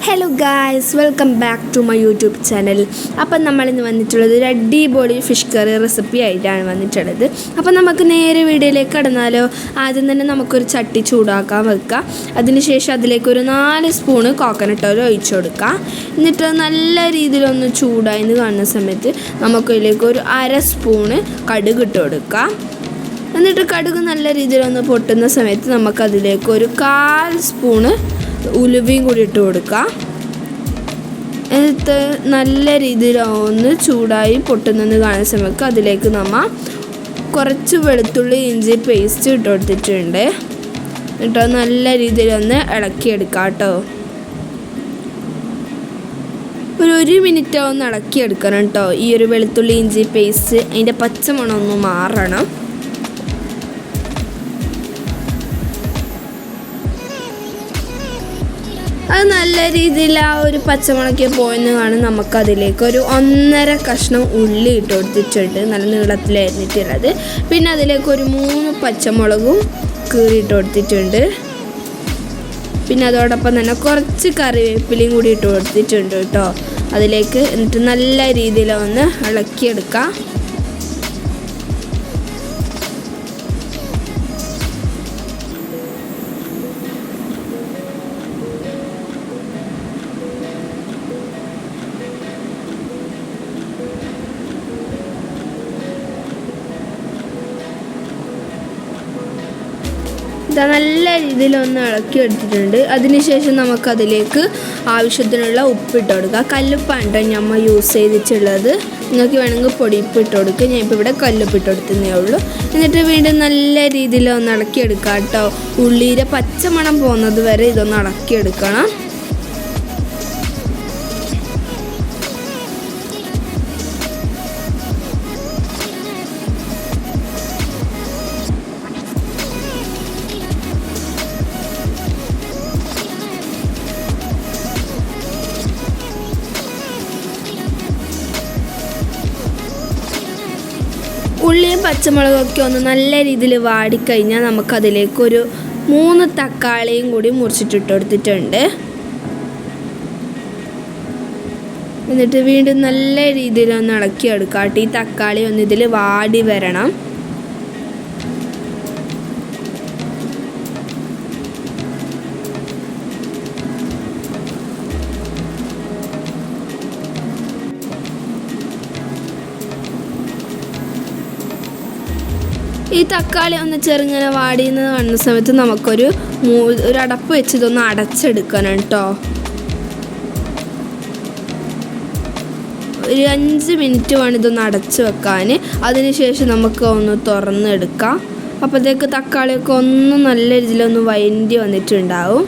Hello guys, welcome back to my YouTube channel. അപ്പം നമ്മളിന്ന് വന്നിട്ടുള്ളത് ഒരു അടിപൊളി ഫിഷ് കറി റെസിപ്പി ആയിട്ടാണ് വന്നിട്ടുള്ളത്. അപ്പം നമുക്ക് നേരെ വീഡിയോയിലേക്ക് കടന്നാലോ. ആദ്യം തന്നെ നമുക്കൊരു ചട്ടി ചൂടാക്കാൻ വെക്കാം. അതിനുശേഷം അതിലേക്കൊരു 4 സ്പൂണ് കോക്കനട്ട് ഓയിൽ ഒഴിച്ചു കൊടുക്കാം. എന്നിട്ട് നല്ല രീതിയിലൊന്ന് ചൂടായി കാണുന്ന സമയത്ത് നമുക്കതിലേക്ക് ഒരു 1/2 സ്പൂണ് കടുക് ഇട്ട് കൊടുക്കാം. എന്നിട്ട് കടുക് നല്ല രീതിയിലൊന്ന് പൊട്ടുന്ന സമയത്ത് നമുക്കതിലേക്ക് ഒരു 1/4 സ്പൂണ് ഉലുവയും കൂടി ഇട്ട് കൊടുക്കാം. എന്നിട്ട് നല്ല രീതിയിൽ ഒന്ന് ചൂടായി പൊട്ടുന്നെന്ന് കാണുന്ന സമയത്ത് അതിലേക്ക് നമ്മൾ കുറച്ച് വെളുത്തുള്ളി ഇഞ്ചി പേസ്റ്റ് ഇട്ട് കൊടുത്തിട്ടുണ്ട്. എന്നിട്ട് നല്ല രീതിയിലൊന്ന് ഇളക്കിയെടുക്കാം കേട്ടോ. ഒരു 1 മിനിറ്റ് ഒന്ന് ഇളക്കിയെടുക്കണം കേട്ടോ. ഈ ഒരു വെളുത്തുള്ളി ഇഞ്ചി പേസ്റ്റ് അതിൻ്റെ പച്ചമണം ഒന്ന് മാറണം. അത് നല്ല രീതിയിൽ ആ ഒരു പച്ചമുളക് പോയെന്ന് കാണും. നമുക്കതിലേക്ക് ഒരു 1.5 കഷ്ണം ഉള്ളി ഇട്ട് കൊടുത്തിട്ടുണ്ട്, നല്ല നീളത്തിലായിരുന്നിട്ടുള്ളത്. പിന്നെ അതിലേക്ക് ഒരു 3 പച്ചമുളകും കീറിയിട്ട് കൊടുത്തിട്ടുണ്ട്. പിന്നെ അതോടൊപ്പം തന്നെ കുറച്ച് കറിവേപ്പിലയും കൂടി ഇട്ട് കൊടുത്തിട്ടുണ്ട് കേട്ടോ അതിലേക്ക്. എന്നിട്ട് നല്ല രീതിയിൽ ഒന്ന് ഇളക്കിയെടുക്കാം. ഇതാ നല്ല രീതിയിലൊന്ന് ഇളക്കി എടുത്തിട്ടുണ്ട്. അതിനുശേഷം നമുക്കതിലേക്ക് ആവശ്യത്തിനുള്ള ഉപ്പിട്ട് കൊടുക്കുക. കല്ലുപ്പാണ് നമ്മൾ യൂസ് ചെയ്തിട്ടുള്ളത്. നിങ്ങൾക്ക് വേണമെങ്കിൽ പൊടിയുപ്പ് ഇട്ട് കൊടുക്കുക. ഞാൻ ഇപ്പോൾ ഇവിടെ കല്ലുപ്പ് ഇട്ട് കൊടുത്തതേ ഉള്ളൂ. എന്നിട്ട് വീണ്ടും നല്ല രീതിയിൽ ഒന്ന് ഇളക്കിയെടുക്കുക കേട്ടോ. ഉള്ളിയുടെ പച്ചമണം പോകുന്നത് വരെ ഇതൊന്ന് ഇളക്കിയെടുക്കണം. ഉള്ളിയും പച്ചമുളകൊക്കെ ഒന്ന് നല്ല രീതിയിൽ വാടിക്കഴിഞ്ഞാൽ നമുക്കതിലേക്കൊരു 3 തക്കാളിയും കൂടി മുറിച്ചിട്ടിട്ട് കൊടുത്തിട്ടുണ്ട്. എന്നിട്ട് വീണ്ടും നല്ല രീതിയിലൊന്ന് ഇളക്കിയെടുക്കാം. ഈ തക്കാളി ഒന്ന് ഇതിൽ വാടി വരണം. ഈ തക്കാളി ഒന്ന് ചെറുങ്ങനെ വാടിയെന്ന് കാണുന്ന സമയത്ത് നമുക്കൊരു അടപ്പ് വെച്ച് ഇതൊന്ന് അടച്ചെടുക്കണം കേട്ടോ. ഒരു 5 മിനിറ്റ് വേണം ഇതൊന്ന് അടച്ച് വെക്കാൻ. അതിനുശേഷം നമുക്ക് ഒന്ന് തുറന്നെടുക്കാം. അപ്പോഴത്തേക്ക് തക്കാളിയൊക്കെ ഒന്ന് നല്ല രീതിയിലൊന്ന് വഴണ്ടി വന്നിട്ടുണ്ടാവും.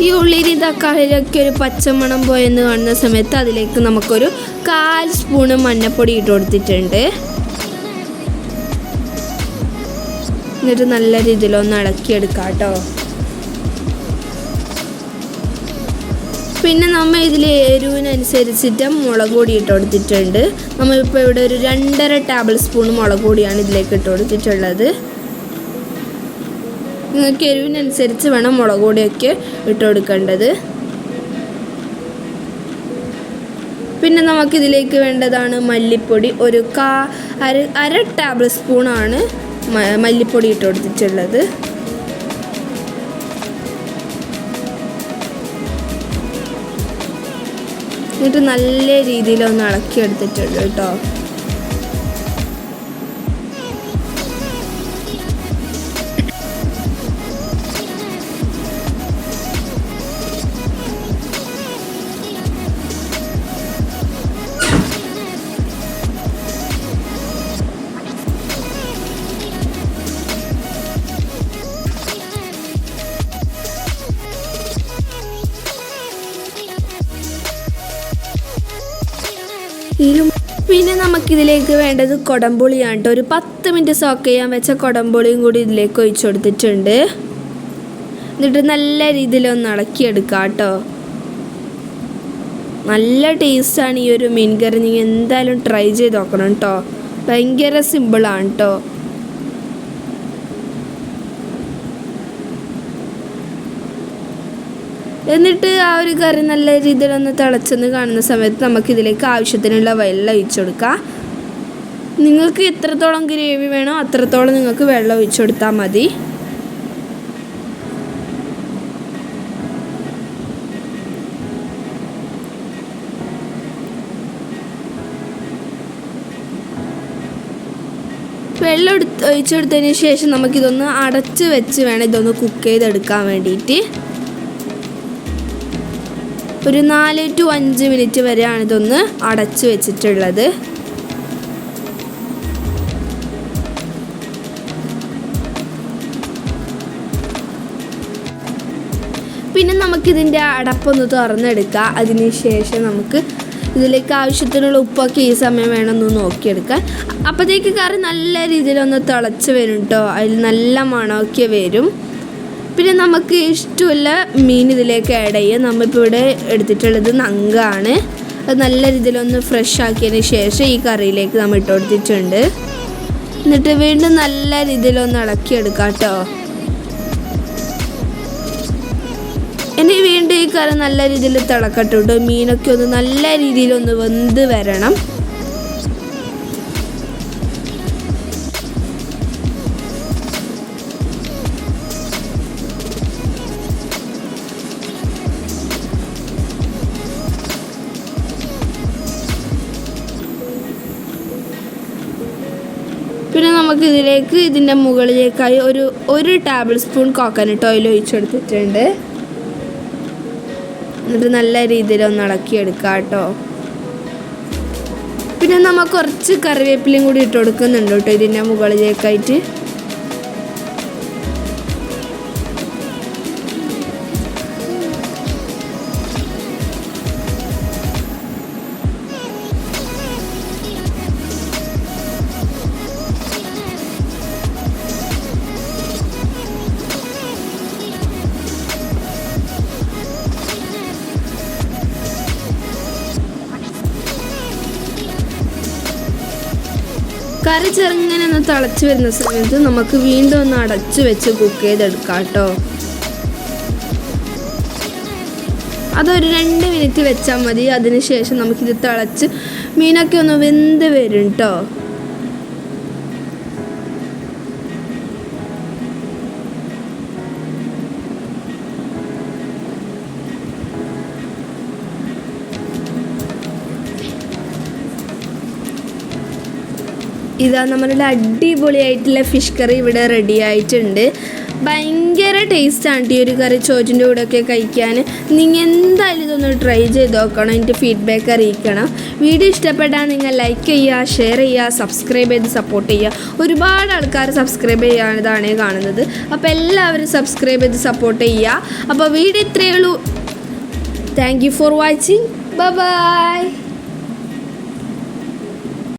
ഈ ഉള്ളിരി തക്കാളിയിലൊക്കെ ഒരു പച്ചമണം പോയെന്ന് കാണുന്ന സമയത്ത് അതിലേക്ക് നമുക്കൊരു 1/4 സ്പൂണ് മഞ്ഞൾപ്പൊടി ഇട്ട് കൊടുത്തിട്ടുണ്ട്. എന്നിട്ട് നല്ല രീതിയിലൊന്ന് ഇളക്കിയെടുക്കാം കേട്ടോ. പിന്നെ നമ്മൾ ഇതിൽ എരിവിനനുസരിച്ചിട്ട് മുളക് പൊടി ഇട്ട് കൊടുത്തിട്ടുണ്ട്. നമ്മളിപ്പോൾ ഇവിടെ ഒരു 2.5 ടേബിൾ സ്പൂൺ മുളക് പൊടിയാണ് ഇതിലേക്ക് ഇട്ട് കൊടുത്തിട്ടുള്ളത്. നിങ്ങൾക്ക് എരിവിനനുസരിച്ച് വേണം മുളക് പൊടിയൊക്കെ ഇട്ട് കൊടുക്കേണ്ടത്. പിന്നെ നമുക്കിതിലേക്ക് വേണ്ടതാണ് മല്ലിപ്പൊടി. ഒരു 1/2 ടേബിൾ സ്പൂണാണ് മല്ലിപ്പൊടി ഇട്ട് കൊടുത്തിട്ടുള്ളത്. എന്നിട്ട് നല്ല രീതിയിലൊന്ന് ഇളക്കിയെടുത്തിട്ടുണ്ട് കേട്ടോ. പിന്നെ നമുക്കിതിലേക്ക് വേണ്ടത് കൊടംപുളിയാണ് കേട്ടോ. ഒരു 10 മിനിറ്റ് സോക്ക് ചെയ്യാൻ വെച്ച കൊടംപുളിയും കൂടി ഇതിലേക്ക് ഒഴിച്ചു കൊടുത്തിട്ടുണ്ട്. എന്നിട്ട് നല്ല രീതിയിലൊന്ന് ഇളക്കിയെടുക്കാം കേട്ടോ. നല്ല ടേസ്റ്റാണ് ഈ ഒരു മീൻ കറി. നിങ്ങൾ എന്തായാലും ട്രൈ ചെയ്ത് നോക്കണം കേട്ടോ. ഭയങ്കര സിമ്പിളാണ് കേട്ടോ. എന്നിട്ട് ആ ഒരു കറി നല്ല രീതിയിലൊന്ന് തിളച്ചെന്ന് കാണുന്ന സമയത്ത് നമുക്കിതിലേക്ക് ആവശ്യത്തിനുള്ള വെള്ളം ഒഴിച്ചു കൊടുക്കാം. നിങ്ങൾക്ക് എത്രത്തോളം ഗ്രേവി വേണോ അത്രത്തോളം നിങ്ങൾക്ക് വെള്ളം ഒഴിച്ചു കൊടുത്താൽ മതി. വെള്ളം ഒഴിച്ചെടുത്തതിന് ശേഷം നമുക്കിതൊന്ന് അടച്ച് വെച്ച് വേണം ഇതൊന്ന് കുക്ക് ചെയ്തെടുക്കാൻ വേണ്ടിയിട്ട്. ഒരു 4 to 5 മിനിറ്റ് വരെയാണ് ഇതൊന്ന് അടച്ച് വെച്ചിട്ടുള്ളത്. പിന്നെ നമുക്കിതിൻ്റെ അടപ്പൊന്ന് തുറന്നെടുക്കാം. അതിന് ശേഷം നമുക്ക് ഇതിലേക്ക് ആവശ്യത്തിനുള്ള ഉപ്പൊക്കെ ഈ സമയം വേണമെന്ന് നോക്കിയെടുക്കാൻ. അപ്പോഴത്തേക്ക് കറി നല്ല രീതിയിലൊന്ന് തിളച്ച് വരും കേട്ടോ. അതിൽ നല്ല മണമൊക്കെ വരും. പിന്നെ നമുക്ക് ഇഷ്ടമുള്ള മീൻ ഇതിലേക്ക് ആഡ് ചെയ്യാം. നമ്മളിപ്പോൾ ഇവിടെ എടുത്തിട്ടുള്ളത് നങ്കാണ്. അത് നല്ല രീതിയിലൊന്ന് ഫ്രഷ് ആക്കിയതിന് ശേഷം ഈ കറിയിലേക്ക് നമ്മൾ ഇട്ട് കൊടുത്തിട്ടുണ്ട്. എന്നിട്ട് വീണ്ടും നല്ല രീതിയിലൊന്ന് ഇളക്കിയെടുക്കാം കേട്ടോ. ഇനി വീണ്ടും ഈ കറി നല്ല രീതിയിൽ തിളക്കട്ടെ കേട്ടോ. മീനൊക്കെ ഒന്ന് നല്ല രീതിയിലൊന്ന് വെന്ത് വരണം. പിന്നെ നമുക്കിതിലേക്ക് ഇതിൻ്റെ മുകളിലേക്കായി ഒരു ടേബിൾ സ്പൂൺ കോക്കനട്ട് ഓയിൽ ഒഴിച്ചെടുത്തിട്ടുണ്ട്. എന്നിട്ട് നല്ല രീതിയിലൊന്ന് ഇളക്കിയെടുക്കാം കേട്ടോ. പിന്നെ നമുക്ക് കുറച്ച് കറിവേപ്പിലയും കൂടി ഇട്ട് കൊടുക്കുന്നുണ്ട് കേട്ടോ ഇതിൻ്റെ മുകളിലേക്കായിട്ട്. കറി ചെറുങ്ങനെ ഒന്ന് തിളച്ച് വരുന്ന സമയത്ത് നമുക്ക് വീണ്ടും ഒന്ന് അടച്ച് വെച്ച് കുക്ക് ചെയ്തെടുക്കാം കേട്ടോ. അതൊരു 2 മിനിറ്റ് വെച്ചാൽ മതി. അതിനുശേഷം നമുക്കിത് തിളച്ച് മീനൊക്കെ ഒന്ന് വെന്ത് വരും കേട്ടോ. ഇതാ നമ്മളുടെ അടിപൊളിയായിട്ടുള്ള ഫിഷ് കറി ഇവിടെ റെഡി ആയിട്ടുണ്ട്. ഭയങ്കര ടേസ്റ്റാണ് ഈ ഒരു കറി ചോറ്റിൻ്റെ കൂടെയൊക്കെ കഴിക്കാൻ. നിങ്ങൾ എന്തായാലും ഇതൊന്ന് ട്രൈ ചെയ്ത് നോക്കണം. എൻ്റെ ഫീഡ്ബാക്ക് അറിയിക്കണം. വീഡിയോ ഇഷ്ടപ്പെട്ടാൽ നിങ്ങൾ ലൈക്ക് ചെയ്യുക, ഷെയർ ചെയ്യുക, സബ്സ്ക്രൈബ് ചെയ്ത് സപ്പോർട്ട് ചെയ്യുക. ഒരുപാട് ആൾക്കാർ സബ്സ്ക്രൈബ് ചെയ്യാതാണ് കാണുന്നത്. അപ്പോൾ എല്ലാവരും സബ്സ്ക്രൈബ് ചെയ്ത് സപ്പോർട്ട് ചെയ്യുക. അപ്പോൾ വീഡിയോ ഇത്രയേ ഉള്ളൂ. Thank you for watching. Bye bye.